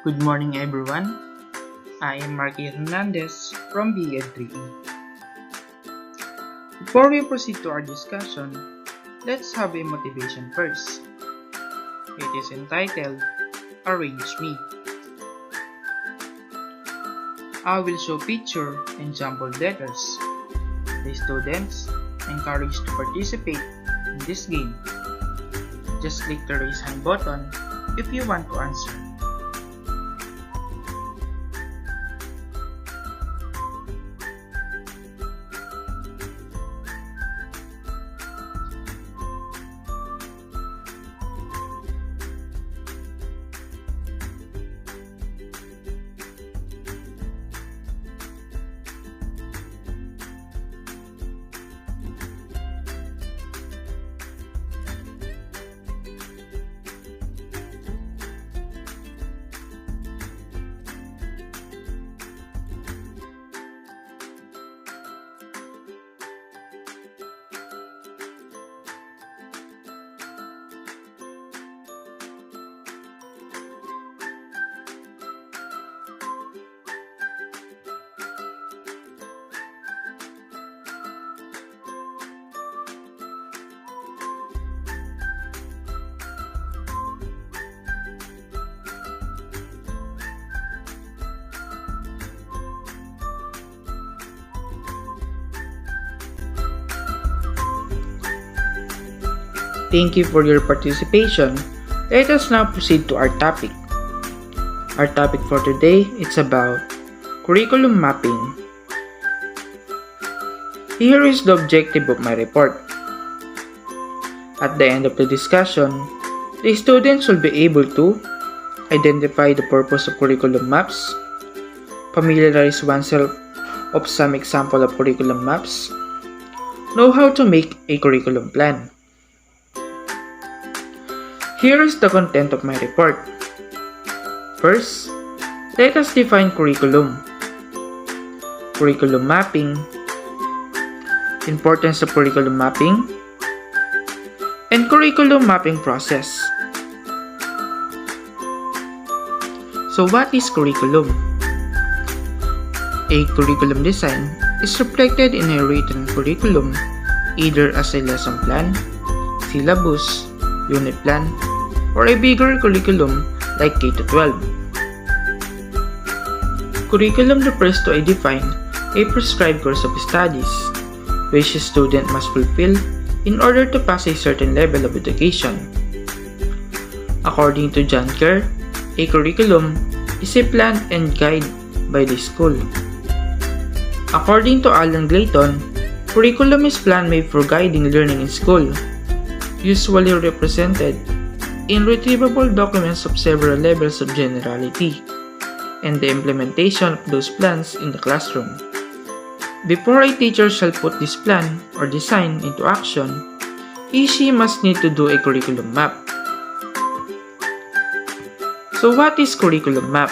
Good morning, everyone. I am Marky Hernandez from BEd 3E. Before we proceed to our discussion, let's have a motivation first. It is entitled Arrange Me. I will show picture and jumbled letters. The students encouraged to participate in this game. Just click the raise hand button if you want to answer. Thank you for your participation. Let us now proceed to our topic. Our topic for today is about curriculum mapping. Here is the objective of my report. At the end of the discussion, the students will be able to identify the purpose of curriculum maps, familiarize oneself of some example of curriculum maps, know how to make a curriculum plan. Here is the content of my report. First, let us define curriculum. Curriculum mapping, importance of curriculum mapping, and curriculum mapping process. So what is curriculum? A curriculum design is reflected in a written curriculum either as a lesson plan, syllabus, unit plan, or a bigger curriculum like K-12. Curriculum refers to a defined, a prescribed course of studies, which a student must fulfill in order to pass a certain level of education. According to John Kerr, a curriculum is a plan and guide by the school. According to Alan Glayton, curriculum is plan made for guiding learning in school, usually represented in retrievable documents of several levels of generality, and the implementation of those plans in the classroom. Before a teacher shall put this plan or design into action, she must need to do a curriculum map. So what is curriculum map?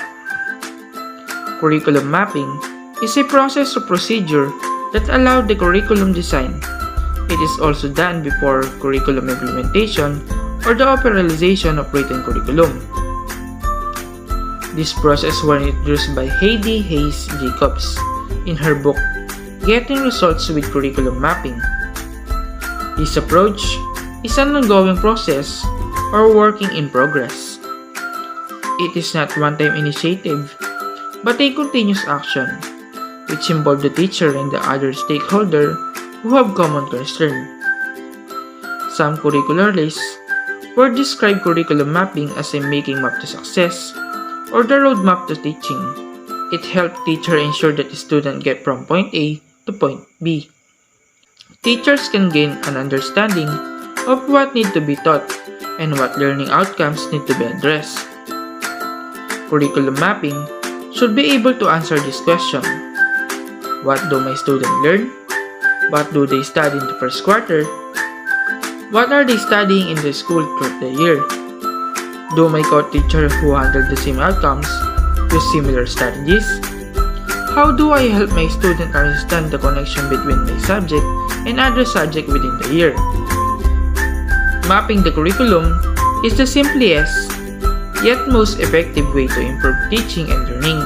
Curriculum mapping is a process or procedure that allows the curriculum design. It is also done before curriculum implementation or the operationalization of written curriculum. This process was introduced by Heidi Hayes Jacobs in her book, Getting Results with Curriculum Mapping. This approach is an ongoing process or working in progress. It is not one-time initiative, but a continuous action, which involves the teacher and the other stakeholder who have common concern. Some curricular lists would describe curriculum mapping as a making map to success or the roadmap to teaching. It helps teacher ensure that the student get from point A to point B. Teachers can gain an understanding of what need to be taught and what learning outcomes need to be addressed. Curriculum mapping should be able to answer this question. What do my students learn? What do they study in the first quarter? What are they studying in the school throughout the year? Do my co-teachers who handle the same outcomes use similar strategies? How do I help my student understand the connection between my subject and other subjects within the year? Mapping the curriculum is the simplest yet most effective way to improve teaching and learning.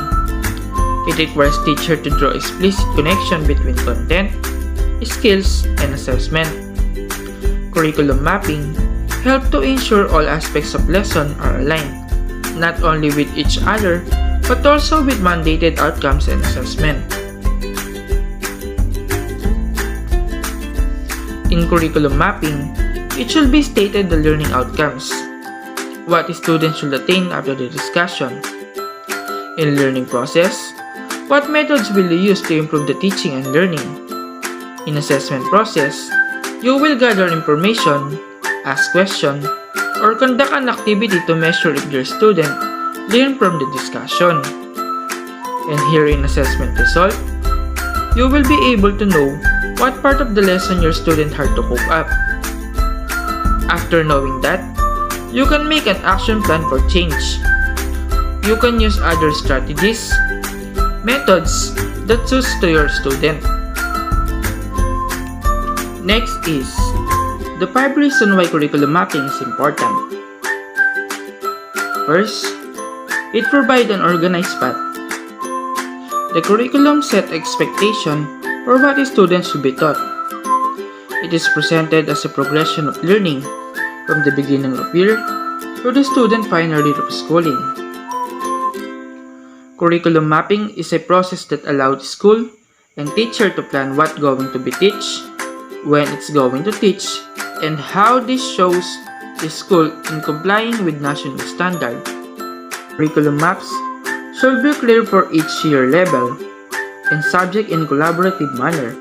It requires teacher to draw explicit connection between content, skills, and assessment. Curriculum mapping help to ensure all aspects of lesson are aligned, not only with each other, but also with mandated outcomes and assessment. In curriculum mapping, it should be stated the learning outcomes, what students should attain after the discussion. In learning process, what methods will you use to improve the teaching and learning? In assessment process, you will gather information, ask questions, or conduct an activity to measure if your student learned from the discussion. And here in assessment result, you will be able to know what part of the lesson your student had to cope up. After knowing that, you can make an action plan for change. You can use other strategies, methods that suits to your student. Next is the 5 reasons why curriculum mapping is important. First, it provides an organized path. The curriculum set expectation for what students should be taught. It is presented as a progression of learning from the beginning of year to the student final year of schooling. Curriculum mapping is a process that allows school and teacher to plan what going to be taught, when it's going to teach, and how this shows the school in complying with national standard. Curriculum maps should be clear for each year level and subject in collaborative manner.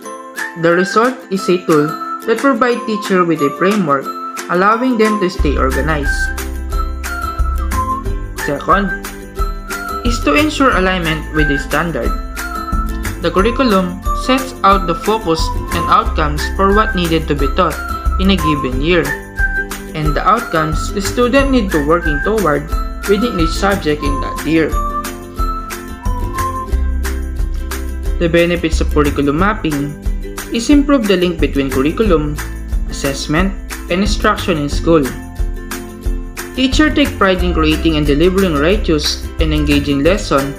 The result is a tool that provides teacher with a framework allowing them to stay organized. Second is to ensure alignment with the standard. The curriculum sets out the focus and outcomes for what needed to be taught in a given year, and the outcomes the student need to working toward within each subject in that year. The benefits of curriculum mapping is improve the link between curriculum, assessment, and instruction in school. Teachers take pride in creating and delivering righteous and engaging lessons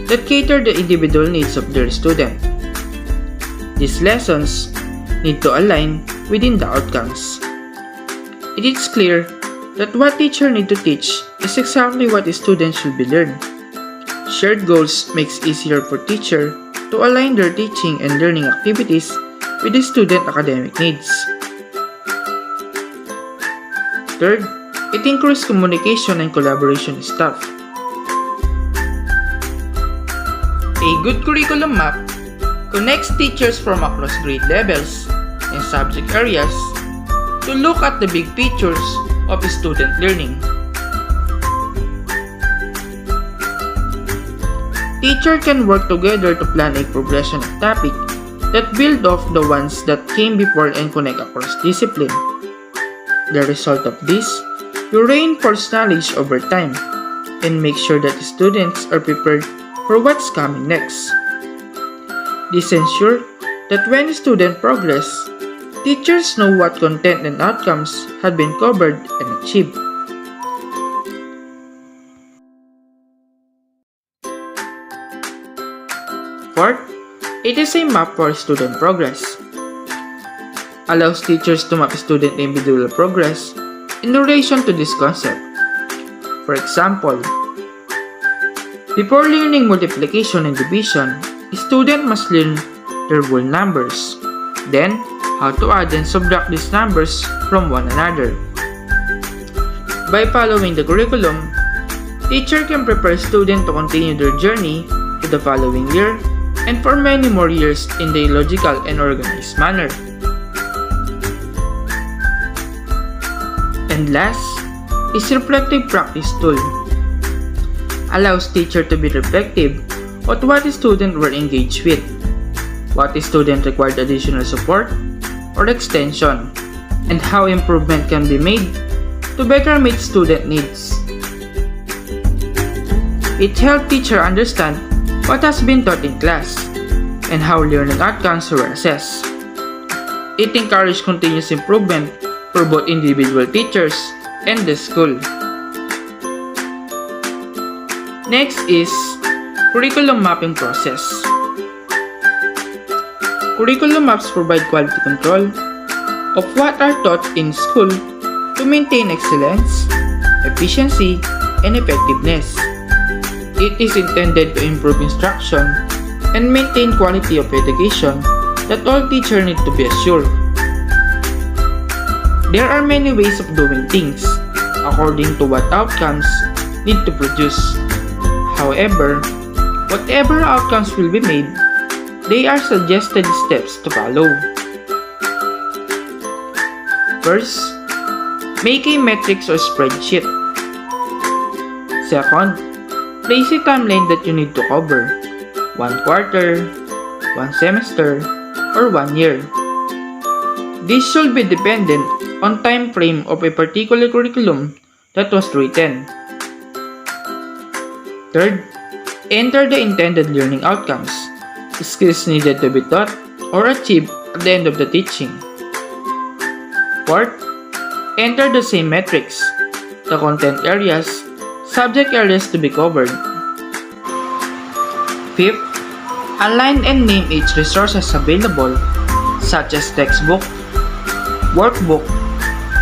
that cater the individual needs of their student. These lessons need to align within the outcomes. It is clear that what teacher need to teach is exactly what the students should be learned. Shared goals makes easier for teacher to align their teaching and learning activities with the student academic needs. Third, it increases communication and collaboration with staff. A good curriculum map connects teachers from across grade levels and subject areas to look at the big pictures of student learning. Teachers can work together to plan a progression of topics that build off the ones that came before and connect across discipline. The result of this, you reinforce knowledge over time and make sure that the students are prepared for what's coming next. This ensures that when students progress, teachers know what content and outcomes have been covered and achieved. Fourth, it is a map for student progress. Allows teachers to map student individual progress in relation to this concept. For example, before learning multiplication and division, a student must learn their whole numbers, then how to add and subtract these numbers from one another. By following the curriculum, teacher can prepare students to continue their journey to the following year and for many more years in a logical and organized manner. And last is reflective practice tool. Allows teacher to be reflective on what the student were engaged with, what the student required additional support or extension, and how improvement can be made to better meet student needs. It helps teacher understand what has been taught in class and how learning outcomes were assessed. It encourages continuous improvement for both individual teachers and the school. Next is curriculum mapping process. Curriculum maps provide quality control of what are taught in school to maintain excellence, efficiency, and effectiveness. It is intended to improve instruction and maintain quality of education that all teachers need to be assured. There are many ways of doing things according to what outcomes need to produce. However, whatever outcomes will be made, they are suggested steps to follow. First, make a matrix or spreadsheet. Second, place a timeline that you need to cover: 1 quarter, 1 semester, or 1 year. This should be dependent on time frame of a particular curriculum that was written. Third, enter the intended learning outcomes, skills needed to be taught or achieved at the end of the teaching. Fourth, enter the same metrics, the content areas, subject areas to be covered. Fifth, align and name each resources available, such as textbook, workbook,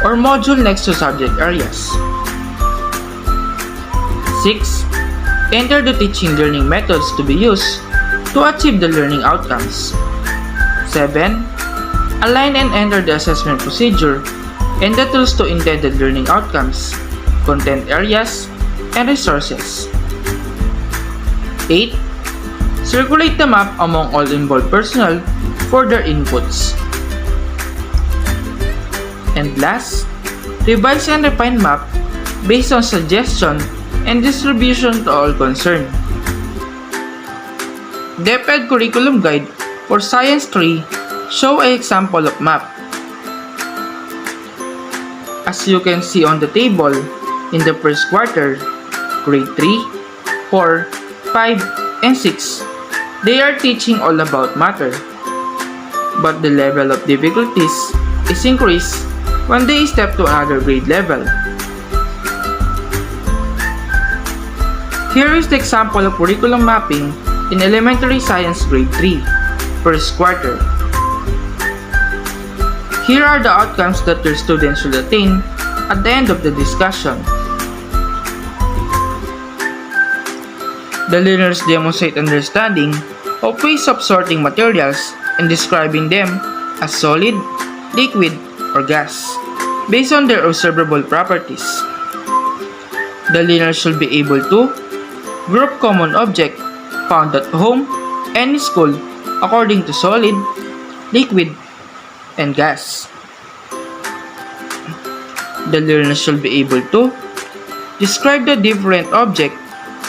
or module next to subject areas. 6. Enter the teaching learning methods to be used to achieve the learning outcomes. 7. Align and enter the assessment procedure and the tools to intended learning outcomes, content areas, and resources. 8. Circulate the map among all involved personnel for their inputs. And last, revise and refine map based on suggestion and distribution to all concerned. DepEd Curriculum Guide for Science 3 show an example of map. As you can see on the table, in the first quarter, grade 3, 4, 5, and 6, they are teaching all about matter. But the level of difficulties is increased when they step to another grade level. Here is the example of curriculum mapping in elementary science grade 3, first quarter. Here are the outcomes that your students should attain at the end of the discussion. The learners demonstrate understanding of ways of sorting materials and describing them as solid, liquid, or gas, based on their observable properties. The learner should be able to group common objects found at home and school according to solid, liquid, and gas. The learner should be able to describe the different objects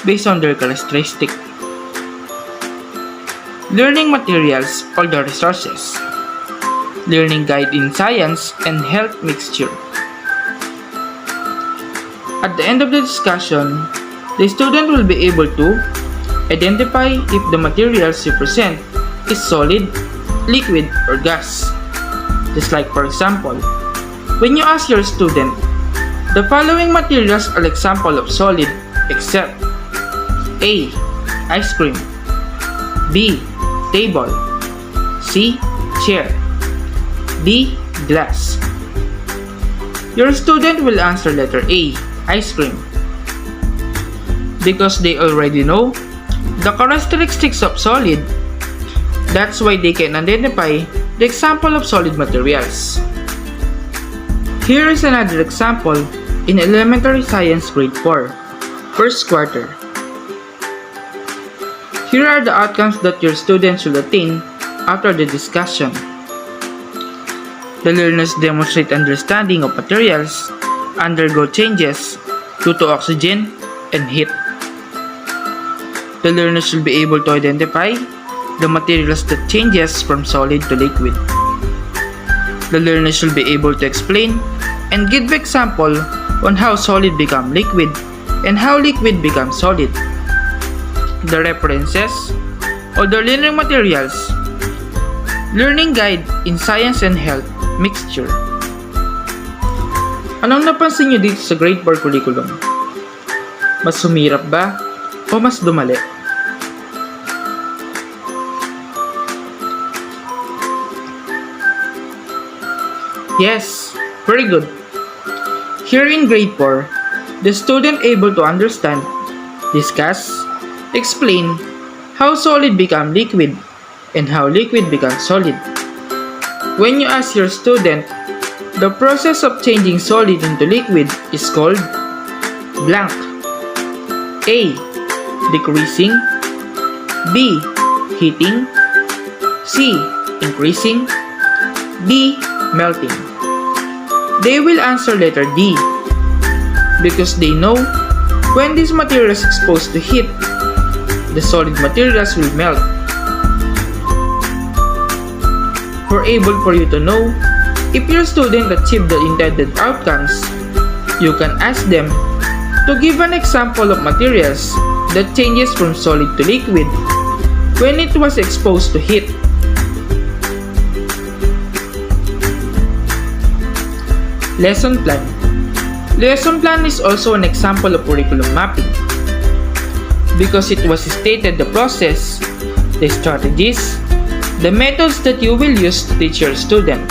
based on their characteristics. Learning materials or the resources. Learning guide in science and health mixture. At the end of the discussion, the student will be able to identify if the materials you present is solid, liquid, or gas. Just like for example, when you ask your student, the following materials are example of solid except A. Ice cream, B. Table, C. Chair, D. Glass. Your student will answer letter A. Ice cream, because they already know the characteristics of solid. That's why they can identify the example of solid materials. Here is another example in elementary science grade 4, first quarter. Here are the outcomes that your students should attain after the discussion. The learners demonstrate understanding of materials undergo changes due to oxygen and heat. The learners should be able to identify the materials that changes from solid to liquid. The learners should be able to explain and give example on how solid become liquid and how liquid becomes solid. The references or the learning materials. Learning guide in science and health mixture. Anong napansin niyo dito sa grade 4 curriculum? Mas sumirap ba o mas dumali? Yes, very good. Here in grade 4, the student able to understand, discuss, explain how solid become liquid and how liquid becomes solid. When you ask your student, the process of changing solid into liquid is called blank. A. Decreasing. B. Heating. C. Increasing. D. Melting. They will answer letter D because they know when this material is exposed to heat, the solid materials will melt. For you to know if your student achieved the intended outcomes, you can ask them to give an example of materials that changes from solid to liquid when it was exposed to heat. Lesson plan. Lesson plan is also an example of curriculum mapping because it was stated the process, the strategies, the methods that you will use to teach your student.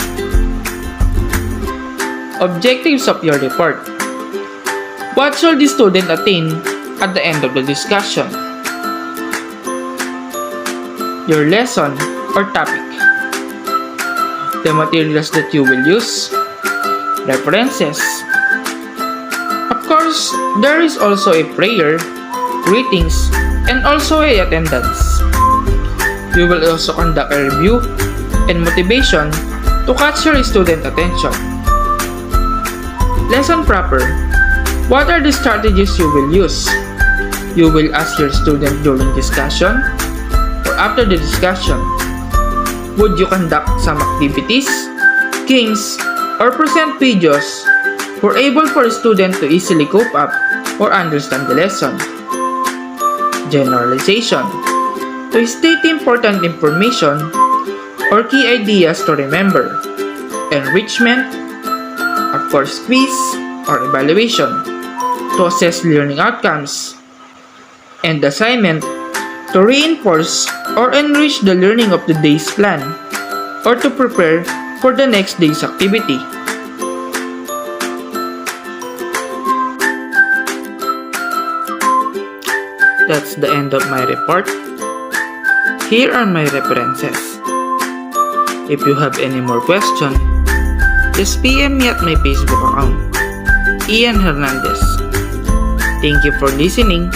Objectives of your report. What should the student attain at the end of the discussion? Your lesson or topic. The materials that you will use. References. Of course, there is also a prayer, greetings, and also a attendance. You will also conduct a review and motivation to catch your student attention. Lesson proper. What are the strategies you will use? You will ask your student during discussion or after the discussion. Would you conduct some activities, games, or present videos for able for a student to easily cope up or understand the lesson? Generalization. To state important information or key ideas to remember. Enrichment. Of course, quiz or evaluation to assess learning outcomes. And assignment to reinforce or enrich the learning of the day's plan or to prepare for the next day's activity. That's the end of my report. Here are my references. If you have any more question, just PM me at my Facebook account, Ian Hernandez. Thank you for listening.